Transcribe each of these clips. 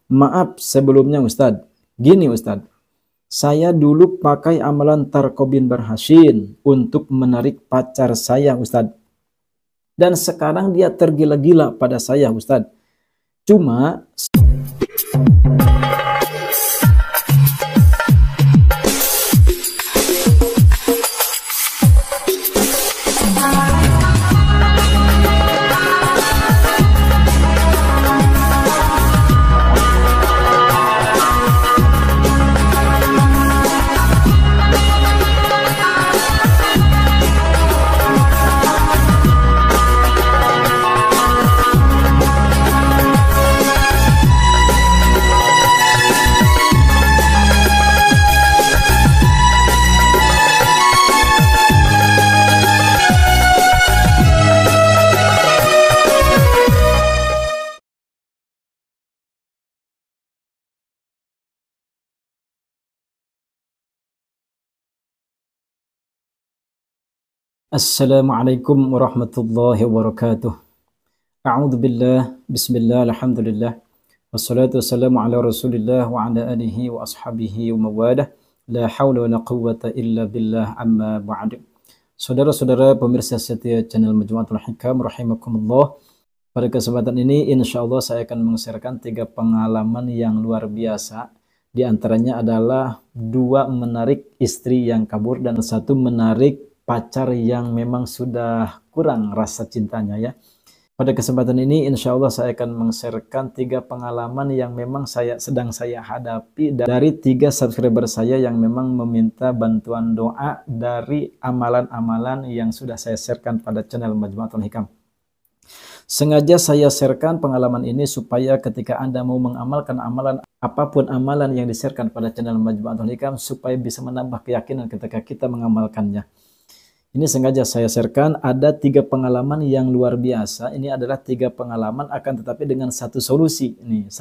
Maaf sebelumnya Ustadz. Gini Ustadz, saya dulu pakai amalan Tarqobin Barhasin untuk menarik pacar saya Ustadz. Dan sekarang dia tergila-gila pada saya Ustadz. Cuma Assalamualaikum warahmatullahi wabarakatuh. A'udzu billah, bismillah, alhamdulillah. Wassalatu wassalamu ala Rasulillah wa ala alihi wa ashabihi wa mawadah. La haula wa la quwwata illa billah amma ba'd. Saudara-saudara pemirsa setia channel Majmu'atul Hikam rahimakumullah. Pada kesempatan ini insyaallah saya akan mengeserkan 3 pengalaman yang luar biasa. Di antaranya adalah 2 menarik istri yang kabur dan 1 menarik pacar yang memang sudah kurang rasa cintanya ya. Pada kesempatan ini insya Allah saya akan meng-sharekan 3 pengalaman yang memang sedang saya hadapi dari 3 subscriber saya yang memang meminta bantuan doa dari amalan-amalan yang sudah saya sharekan pada channel Majmu'atul Hikam. Sengaja saya sharekan pengalaman ini supaya ketika Anda mau mengamalkan amalan apapun amalan yang di-sharekan pada channel Majmu'atul Hikam supaya bisa menambah keyakinan ketika kita mengamalkannya. Ini sengaja saya sharekan, ada 3 pengalaman yang luar biasa. Ini adalah 3 pengalaman akan tetapi dengan 1 solusi. Ini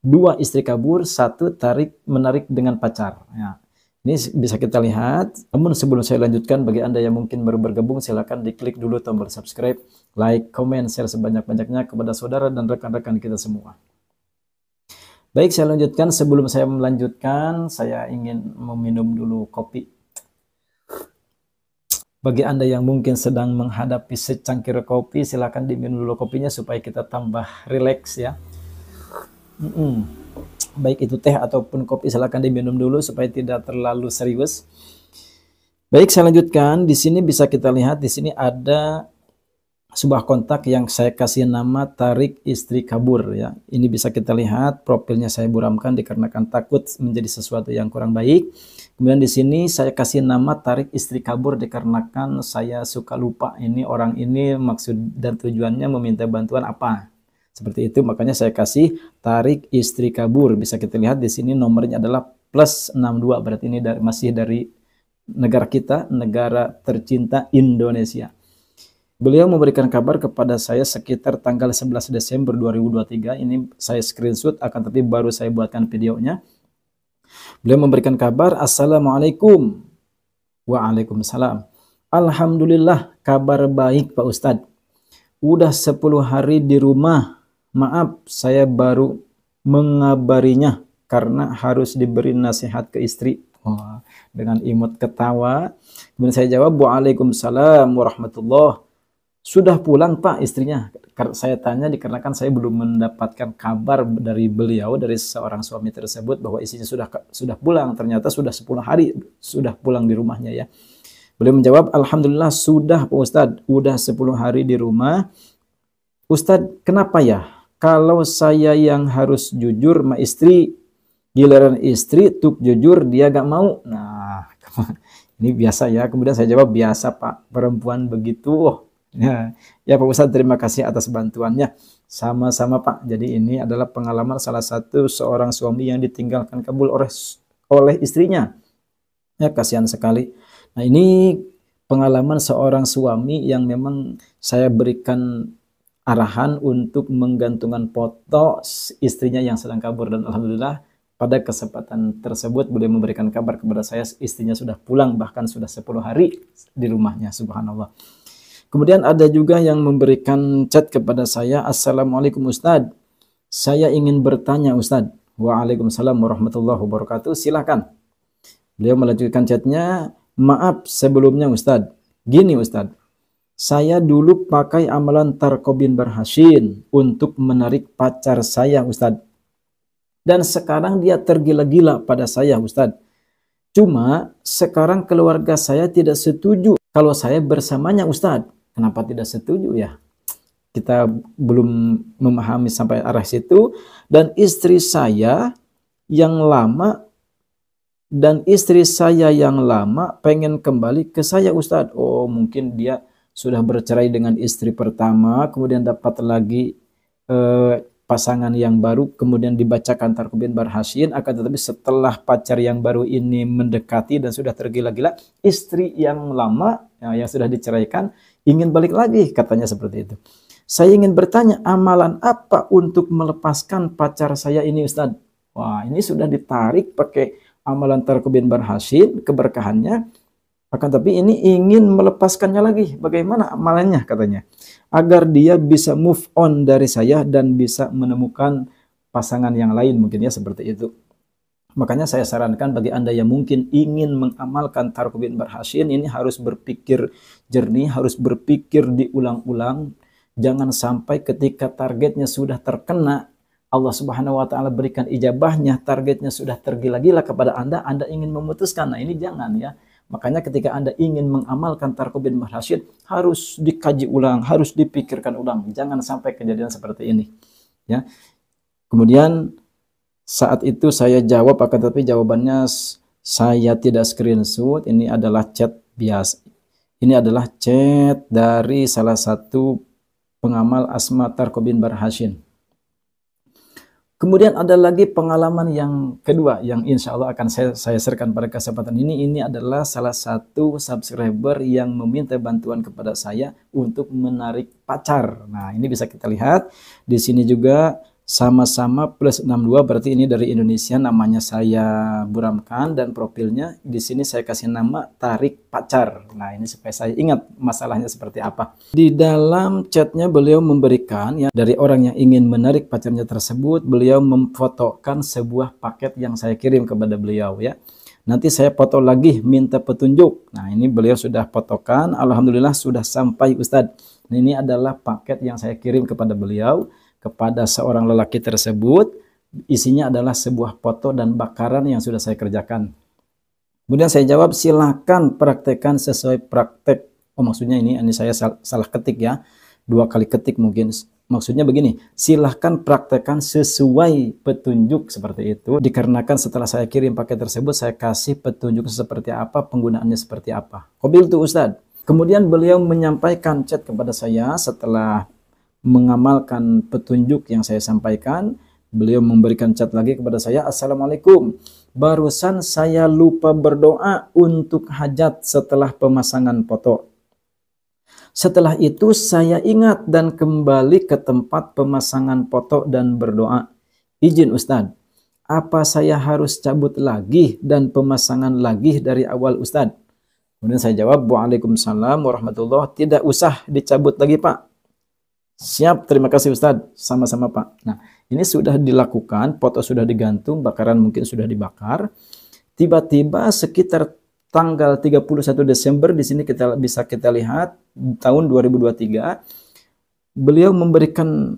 2 istri kabur, 1 menarik dengan pacar. Ya. Ini bisa kita lihat. Namun sebelum saya lanjutkan, bagi Anda yang mungkin baru bergabung, silakan diklik dulu tombol subscribe, like, comment, share sebanyak-banyaknya kepada saudara dan rekan-rekan kita semua. Baik, saya lanjutkan. Sebelum saya melanjutkan, saya ingin meminum dulu kopi. Bagi Anda yang mungkin sedang menghadapi secangkir kopi, silakan diminum dulu kopinya supaya kita tambah rileks ya. Baik itu teh ataupun kopi, silakan diminum dulu supaya tidak terlalu serius. Baik, saya lanjutkan. Di sini bisa kita lihat, di sini ada sebuah kontak yang saya kasih nama tarik istri kabur ya. Ini bisa kita lihat, profilnya saya buramkan dikarenakan takut menjadi sesuatu yang kurang baik. Kemudian di sini saya kasih nama tarik istri kabur dikarenakan saya suka lupa ini orang ini maksud dan tujuannya meminta bantuan apa. Seperti itu, makanya saya kasih tarik istri kabur. Bisa kita lihat di sini nomornya adalah +62, berarti ini masih dari negara kita, negara tercinta Indonesia. Beliau memberikan kabar kepada saya sekitar tanggal 11 Desember 2023. Ini saya screenshot, akan tapi baru saya buatkan videonya. Beliau memberikan kabar, Assalamualaikum. Waalaikumsalam. Alhamdulillah, kabar baik Pak Ustadz. Udah 10 hari di rumah. Maaf, saya baru mengabarinya karena harus diberi nasihat ke istri. Wah, dengan imut ketawa. Kemudian saya jawab, Waalaikumsalam warahmatullah. Sudah pulang Pak istrinya? Saya tanya dikarenakan saya belum mendapatkan kabar dari beliau, dari seorang suami tersebut bahwa istrinya sudah pulang. Ternyata sudah 10 hari sudah pulang di rumahnya ya. Beliau menjawab, Alhamdulillah sudah Pak Ustadz, udah 10 hari di rumah. Ustadz, kenapa ya? Kalau saya yang harus jujur sama istri, giliran istri tuk jujur dia gak mau. Nah, ini biasa ya. Kemudian saya jawab, biasa Pak, perempuan begitu. Ya Pak Ustadz, terima kasih atas bantuannya. Sama-sama Pak. Jadi ini adalah pengalaman salah satu seorang suami yang ditinggalkan kabul oleh istrinya. Ya, kasihan sekali. Nah, ini pengalaman seorang suami yang memang saya berikan arahan untuk menggantungkan foto istrinya yang sedang kabur. Dan alhamdulillah pada kesempatan tersebut beliau memberikan kabar kepada saya istrinya sudah pulang, bahkan sudah 10 hari di rumahnya. Subhanallah. Kemudian ada juga yang memberikan chat kepada saya, Assalamualaikum Ustadz. Saya ingin bertanya Ustadz, Waalaikumsalam warahmatullahi wabarakatuh. Silahkan. Beliau melanjutkan chatnya. Maaf sebelumnya Ustadz. Gini Ustadz. Saya dulu pakai amalan Tarqobin Barhasin untuk menarik pacar saya Ustadz. Dan sekarang dia tergila-gila pada saya Ustadz. Cuma sekarang keluarga saya tidak setuju kalau saya bersamanya Ustadz. Kenapa tidak setuju ya? Kita belum memahami sampai arah situ. Dan istri saya yang lama pengen kembali ke saya Ustadz. Oh mungkin dia sudah bercerai dengan istri pertama, kemudian dapat lagi pasangan yang baru, kemudian dibacakan Tarqobin Barhasin, akan tetapi setelah pacar yang baru ini mendekati dan sudah tergila-gila, istri yang lama yang sudah diceraikan ingin balik lagi, katanya seperti itu. Saya ingin bertanya, amalan apa untuk melepaskan pacar saya ini Ustadz? Wah ini sudah ditarik pakai amalan Tarqobin Barhasin, keberkahannya, akan tapi ini ingin melepaskannya lagi. Bagaimana amalannya katanya? Agar dia bisa move on dari saya dan bisa menemukan pasangan yang lain mungkin ya seperti itu. Makanya saya sarankan bagi Anda yang mungkin ingin mengamalkan Tarqobin Barhasin ini harus berpikir jernih, harus berpikir diulang-ulang. Jangan sampai ketika targetnya sudah terkena, Allah Subhanahu wa Ta'ala berikan ijabahnya, targetnya sudah tergila-gila kepada Anda ingin memutuskan. Nah ini jangan ya. Makanya ketika Anda ingin mengamalkan Tarqobin Barhasin harus dikaji ulang, harus dipikirkan ulang. Jangan sampai kejadian seperti ini. Ya. Kemudian saat itu saya jawab, akan tapi jawabannya saya tidak screenshot. Ini adalah chat biasa. Ini adalah chat dari salah satu pengamal asma Tarqobin Barhasin. Kemudian ada lagi pengalaman yang kedua yang insya Allah akan saya share-kan pada kesempatan ini. Ini adalah salah satu subscriber yang meminta bantuan kepada saya untuk menarik pacar. Nah ini bisa kita lihat di sini juga sama-sama plus 62, berarti ini dari Indonesia, namanya saya buramkan dan profilnya di sini saya kasih nama tarik pacar. Nah ini supaya saya ingat masalahnya seperti apa. Di dalam chatnya beliau memberikan ya, dari orang yang ingin menarik pacarnya tersebut, beliau memfotokan sebuah paket yang saya kirim kepada beliau ya. Nanti saya foto lagi minta petunjuk. Nah ini beliau sudah fotokan, alhamdulillah sudah sampai Ustadz. Ini adalah paket yang saya kirim kepada beliau, kepada seorang lelaki tersebut. Isinya adalah sebuah foto dan bakaran yang sudah saya kerjakan. Kemudian saya jawab, silakan praktekkan sesuai praktek. Oh maksudnya ini saya salah ketik ya, 2 kali ketik mungkin. Maksudnya begini, silahkan praktekkan sesuai petunjuk seperti itu. Dikarenakan setelah saya kirim paket tersebut, saya kasih petunjuk seperti apa, penggunaannya seperti apa. Qabil tuh Ustadz. Kemudian beliau menyampaikan chat kepada saya setelah mengamalkan petunjuk yang saya sampaikan. Beliau memberikan chat lagi kepada saya, Assalamualaikum, barusan saya lupa berdoa untuk hajat setelah pemasangan foto. Setelah itu saya ingat dan kembali ke tempat pemasangan foto dan berdoa. Izin Ustadz, apa saya harus cabut lagi dan pemasangan lagi dari awal Ustadz? Kemudian saya jawab, Waalaikumsalam warahmatullahi wabarakatuh. Tidak usah dicabut lagi Pak. Siap, terima kasih Ustadz. Sama-sama Pak. Nah, ini sudah dilakukan, foto sudah digantung, bakaran mungkin sudah dibakar. Tiba-tiba sekitar tanggal 31 Desember, di sini bisa kita lihat, tahun 2023, beliau memberikan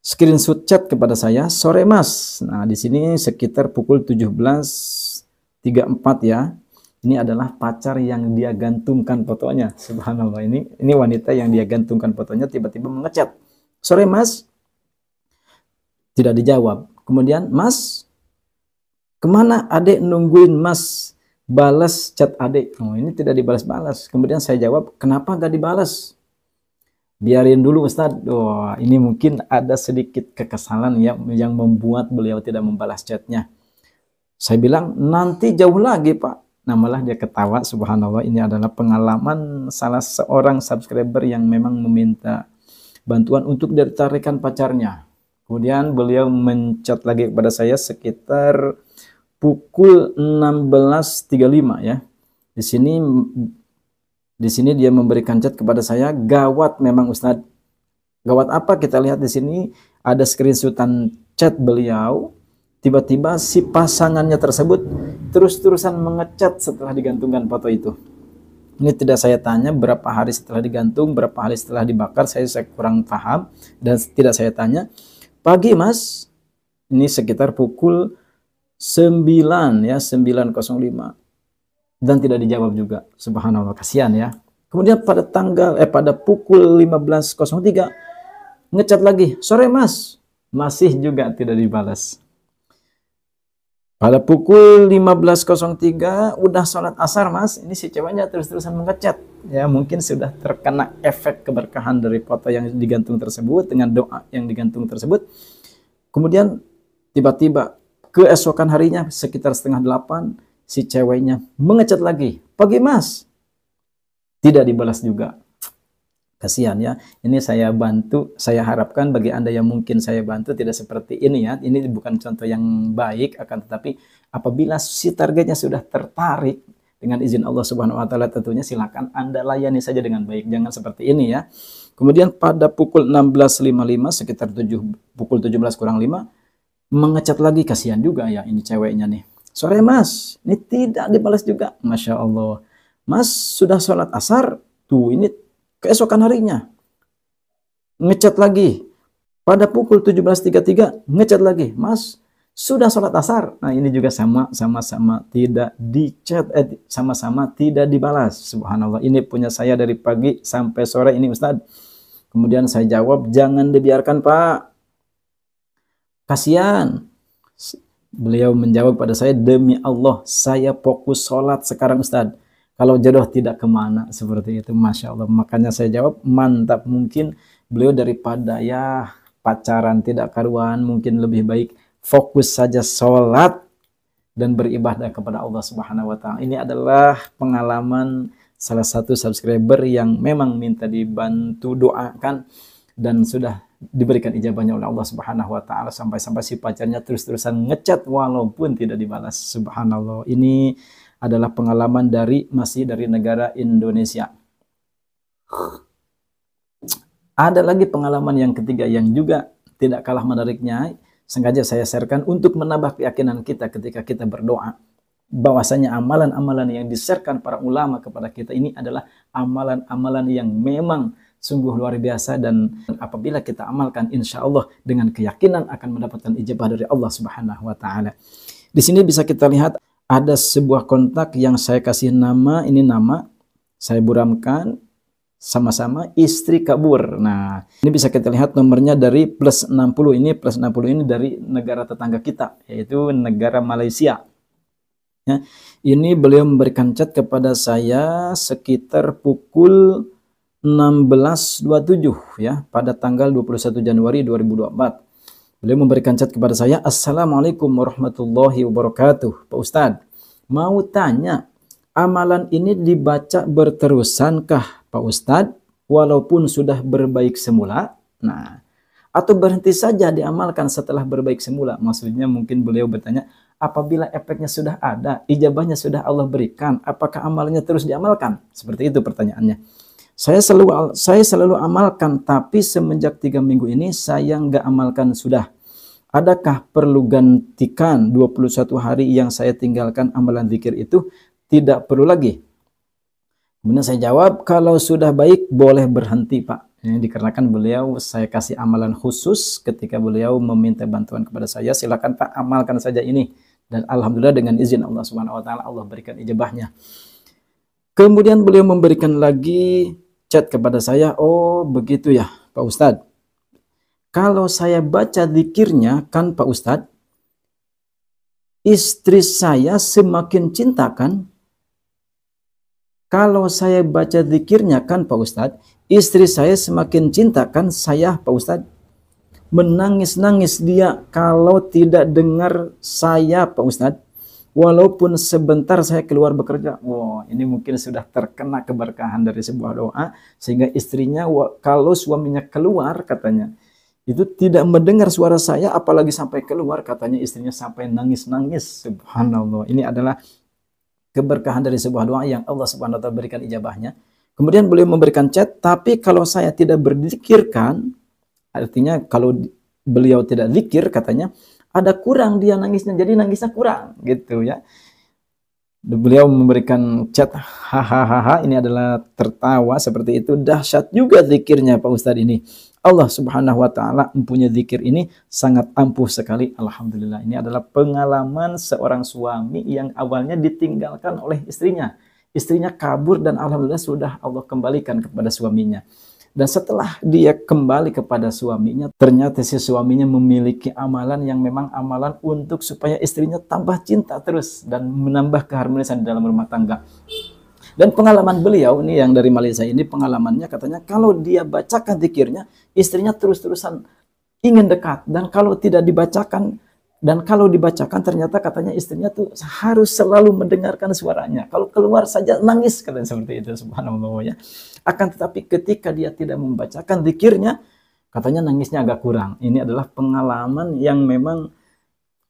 screenshot chat kepada saya, sore Mas. Nah, di sini sekitar pukul 17.34 ya. Ini adalah pacar yang dia gantungkan fotonya. Subhanallah, ini wanita yang dia gantungkan fotonya tiba-tiba mengechat. Sore Mas. Tidak dijawab. Kemudian, Mas, kemana adek nungguin Mas balas chat adek? Oh, ini tidak dibalas-balas. Kemudian saya jawab, kenapa gak dibalas? Biarin dulu Ustadz. Oh, ini mungkin ada sedikit kekesalan ya yang membuat beliau tidak membalas chatnya. Saya bilang, nanti jauh lagi Pak. Nah malah dia ketawa, subhanallah. Ini adalah pengalaman salah seorang subscriber yang memang meminta bantuan untuk ditarikan pacarnya. Kemudian beliau menchat lagi kepada saya sekitar pukul 16.35 ya. Di sini dia memberikan chat kepada saya, gawat memang Ustadz. Gawat apa? Kita lihat di sini ada screenshotan chat beliau tiba-tiba si pasangannya tersebut terus-terusan mengecat setelah digantungkan foto itu. Ini tidak saya tanya berapa hari setelah digantung, berapa hari setelah dibakar, saya kurang paham dan tidak saya tanya. Pagi Mas, ini sekitar pukul 9 ya, 9.05 dan tidak dijawab juga. Subhanallah, kasihan ya. Kemudian pada pukul 15.03 ngecat lagi, sore Mas, masih juga tidak dibalas. Pada pukul 15.03 udah sholat asar Mas, ini si ceweknya terus-terusan mengecat. Ya mungkin sudah terkena efek keberkahan dari foto yang digantung tersebut dengan doa yang digantung tersebut. Kemudian tiba-tiba keesokan harinya sekitar 7:30 si ceweknya mengecat lagi. Pagi Mas, tidak dibalas juga. Kasihan ya, ini saya bantu, saya harapkan bagi Anda yang mungkin saya bantu tidak seperti ini ya. Ini bukan contoh yang baik, akan tetapi apabila si targetnya sudah tertarik dengan izin Allah Subhanahu wa taala, tentunya silakan Anda layani saja dengan baik, jangan seperti ini ya. Kemudian pada pukul 16.55 sekitar pukul 17:05 mengecat lagi, kasihan juga ya ini ceweknya nih. Sore Mas, ini tidak dibalas juga. Masya Allah. Mas sudah sholat asar, tuh ini keesokan harinya ngecat lagi pada pukul 17.33 ngecat lagi, Mas sudah sholat asar. Nah ini juga sama-sama tidak dicat, sama-sama tidak dibalas. Subhanallah, ini punya saya dari pagi sampai sore ini Ustadz. Kemudian saya jawab, jangan dibiarkan Pak, kasihan. Beliau menjawab pada saya, demi Allah saya fokus sholat sekarang Ustadz, kalau jodoh tidak kemana, seperti itu. Masya Allah. Makanya saya jawab, mantap. Mungkin beliau daripada ya pacaran tidak karuan, mungkin lebih baik fokus saja sholat dan beribadah kepada Allah Subhanahu wa taala. Ini adalah pengalaman salah satu subscriber yang memang minta dibantu doakan dan sudah diberikan ijabahnya oleh Allah Subhanahu wa taala, sampai-sampai si pacarnya terus-terusan ngecat walaupun tidak dibalas. Subhanallah. Ini adalah pengalaman masih dari negara Indonesia. Ada lagi pengalaman yang ketiga yang juga tidak kalah menariknya, sengaja saya sharekan untuk menambah keyakinan kita ketika kita berdoa, bahwasanya amalan-amalan yang di-sharekan para ulama kepada kita ini adalah amalan-amalan yang memang sungguh luar biasa, dan apabila kita amalkan insya Allah dengan keyakinan akan mendapatkan ijabah dari Allah Subhanahu wa taala. Di sini bisa kita lihat ada sebuah kontak yang saya kasih nama, ini nama saya buramkan sama-sama istri kabur. Nah, ini bisa kita lihat nomornya dari +60, ini +60 ini dari negara tetangga kita, yaitu negara Malaysia. Ya, ini beliau memberikan chat kepada saya sekitar pukul 16.27 ya, pada tanggal 21 Januari 2024. Beliau memberikan chat kepada saya, Assalamualaikum warahmatullahi wabarakatuh. Pak Ustadz, mau tanya, amalan ini dibaca berterusankah Pak Ustadz, walaupun sudah berbaik semula? Nah, atau berhenti saja diamalkan setelah berbaik semula? Maksudnya mungkin beliau bertanya, apabila efeknya sudah ada, ijabahnya sudah Allah berikan, apakah amalnya terus diamalkan? Seperti itu pertanyaannya. Saya selalu amalkan, tapi semenjak 3 minggu ini saya nggak amalkan sudah. Adakah perlu gantikan 21 hari yang saya tinggalkan amalan zikir itu? Tidak perlu lagi. Kemudian saya jawab, kalau sudah baik boleh berhenti Pak. Ini dikarenakan beliau saya kasih amalan khusus ketika beliau meminta bantuan kepada saya, silakan Pak amalkan saja ini. Dan alhamdulillah dengan izin Allah Subhanahu wa taala Allah berikan ijabahnya. Kemudian beliau memberikan lagi chat kepada saya, oh begitu ya Pak Ustadz. Kalau saya baca zikirnya kan Pak Ustadz, istri saya semakin cinta kan? Kalau saya baca zikirnya kan Pak Ustadz, istri saya semakin cinta kan saya Pak Ustadz? Menangis-nangis dia kalau tidak dengar saya Pak Ustadz. Walaupun sebentar saya keluar bekerja. Wow, ini mungkin sudah terkena keberkahan dari sebuah doa, sehingga istrinya kalau suaminya keluar katanya, itu tidak mendengar suara saya, apalagi sampai keluar, katanya istrinya sampai nangis-nangis. Subhanallah, ini adalah keberkahan dari sebuah doa yang Allah Subhanahu wa taala berikan ijabahnya. Kemudian beliau memberikan chat, tapi kalau saya tidak berzikirkan, artinya kalau beliau tidak zikir katanya, ada kurang dia nangisnya, jadi nangisnya kurang gitu ya. Beliau memberikan chat hahaha, ini adalah tertawa seperti itu. Dahsyat juga zikirnya Pak Ustadz ini. Allah Subhanahu wa taala mempunyai zikir ini sangat ampuh sekali. Alhamdulillah. Ini adalah pengalaman seorang suami yang awalnya ditinggalkan oleh istrinya. Istrinya kabur dan alhamdulillah sudah Allah kembalikan kepada suaminya. Dan setelah dia kembali kepada suaminya, ternyata si suaminya memiliki amalan yang memang amalan untuk supaya istrinya tambah cinta terus dan menambah keharmonisan dalam rumah tangga. Dan pengalaman beliau ini yang dari Malaysia ini, pengalamannya katanya kalau dia bacakan zikirnya, istrinya terus-terusan ingin dekat. Dan kalau tidak dibacakan, dan kalau dibacakan ternyata katanya istrinya tuh harus selalu mendengarkan suaranya. Kalau keluar saja nangis, katanya seperti itu, subhanallah ya. Akan tetapi ketika dia tidak membacakan zikirnya, katanya nangisnya agak kurang. Ini adalah pengalaman yang memang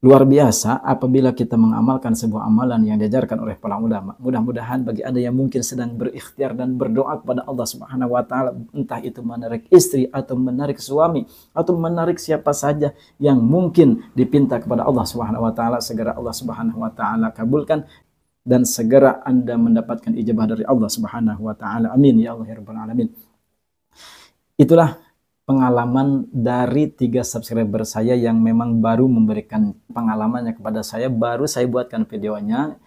luar biasa apabila kita mengamalkan sebuah amalan yang diajarkan oleh para ulama. Mudah-mudahan bagi Anda yang mungkin sedang berikhtiar dan berdoa kepada Allah Subhanahu wa taala, entah itu menarik istri atau menarik suami atau menarik siapa saja yang mungkin dipinta kepada Allah Subhanahu wa taala, segera Allah Subhanahu wa taala kabulkan dan segera Anda mendapatkan ijabah dari Allah Subhanahu wa taala. Amin ya Allah ya rabbal alamin. Itulah pengalaman dari 3 subscriber saya yang memang baru memberikan pengalamannya kepada saya, baru saya buatkan videonya,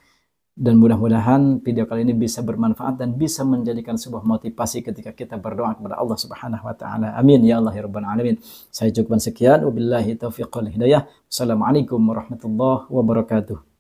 dan mudah-mudahan video kali ini bisa bermanfaat dan bisa menjadikan sebuah motivasi ketika kita berdoa kepada Allah Subhanahu wa taala. Amin ya Allah ya rabbal alamin. Saya cukupkan sekian, wabillahi taufiq wal hidayah. Wassalamualaikum warahmatullahi wabarakatuh.